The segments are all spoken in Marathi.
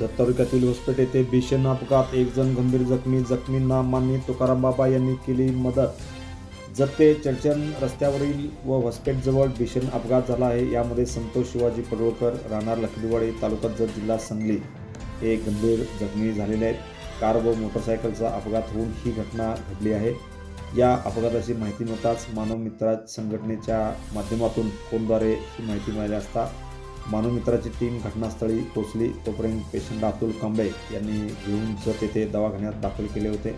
जत तालुक्यातील होसपेठ येथे भीषण अपघात, एक जण गंभीर जखमी. जखमींना माननीय तुकाराम बाबा यांनी केली मदत. जत ते चडचण रस्त्यावरील व होसपेठ जवळ भीषण अपघात झाला आहे. यामध्ये संतोष शिवाजी पडवळकर, राहणार लखडीवाडी, तालुका जत, जिल्हा सांगली हे गंभीर जखमी झालेले आहेत. कार व मोटरसायकलचा अपघात होऊन ही घटना घडली आहे. या अपघाताची माहिती मिळताच मानव मित्र संघटनेच्या माध्यमातून फोनद्वारे ही माहिती मिळाली असता मानव मित्राची टीम घटनास्थळी पोहोचली. तोपर्यंत पेशंट अतुल कांबळे यांनी घेऊन जत येथे दवाखान्यात दाखल केले होते.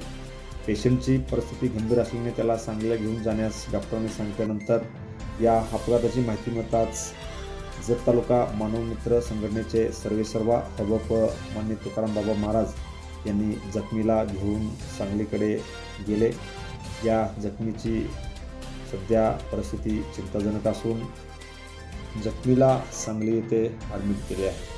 पेशंटची परिस्थिती गंभीर असल्याने त्याला सांगलीला घेऊन जाण्यास डॉक्टरांनी सांगितल्यानंतर या अपघाताची माहिती मिळताच जत तालुका मानव मित्र संघटनेचे सर्वेसर्वा हबप माननीय तुकाराम बाबा महाराज यांनी जखमीला घेऊन सांगलीकडे गेले. या जखमीची सध्या परिस्थिती चिंताजनक असून जखमीला सांगली येथे ॲडमिट केले आहे.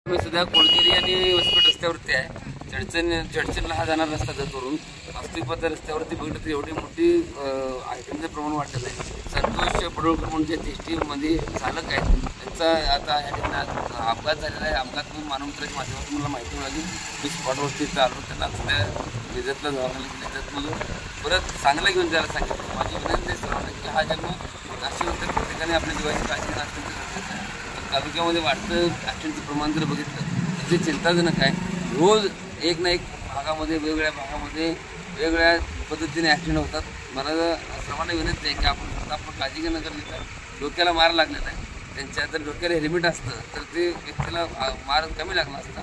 मी सध्या कोळगिरी आणि होसपेठ रस्त्यावरती आहे. चडचणला हा जाणार रस्ता जतवरून वास्तविक रस्त्यावरती बघितलं तर एवढी मोठी आयटमचं प्रमाण वाढलेलं आहे. संतोष पडवळकर म्हणजे एसटीमध्ये चालक आहेत, त्यांचा आता या ठिकाणी अपघात झालेला आहे. अपघात म्हणून मानव मित्राच्या माध्यमातून मला माहिती मिळाली. मी स्पॉटवरती आलो, त्यांना सध्या विजेतला दवाखान्यात विजेतमधून परत चांगलं घेऊन जायला सांगितलं. माझी विनंती आहे सर्वांना की हा जन्म नाशिक प्रत्येकाने आपल्या जीवाची काळजी घेणं अत्यंत गरजेचं आहे. तालुक्यामध्ये वाढतं ॲक्सिडेंटचं प्रमाण जर बघितलं तर ते चिंताजनक आहे. रोज एक ना एक भागामध्ये वेगवेगळ्या भागामध्ये वेगवेगळ्या पद्धतीने ॲक्सिडेंट होतात. मला सर्वांना विनंती आहे की आपण काळजी घेणं गरजेचं आहे. डोक्याला मार लागलेला आहे, त्यांच्या जर डोक्याला हेल्मेट असतं तर ते व्यक्तीला मार कमी लागला असता.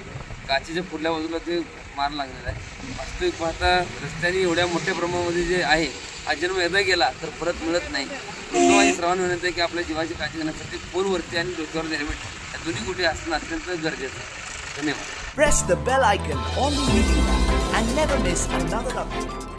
काचेच्या पुढल्या बाजूला ते मार लागलेला आहे. वास्तविक पाहता रस्त्याने एवढ्या मोठ्या प्रमाणामध्ये जे आहे हा जन्म एकदा गेला तर परत मिळत नाही. माझी सर्वांना विनंती आहे की आपल्या जीवाची काळजी घेण्यासाठी फोनवरती आणि डोक्यावर हेल्मेट या दोन्ही गोष्टी असणं अत्यंत गरजेचं आहे. धन्यवाद. Press the bell icon on the YouTube and never miss another update.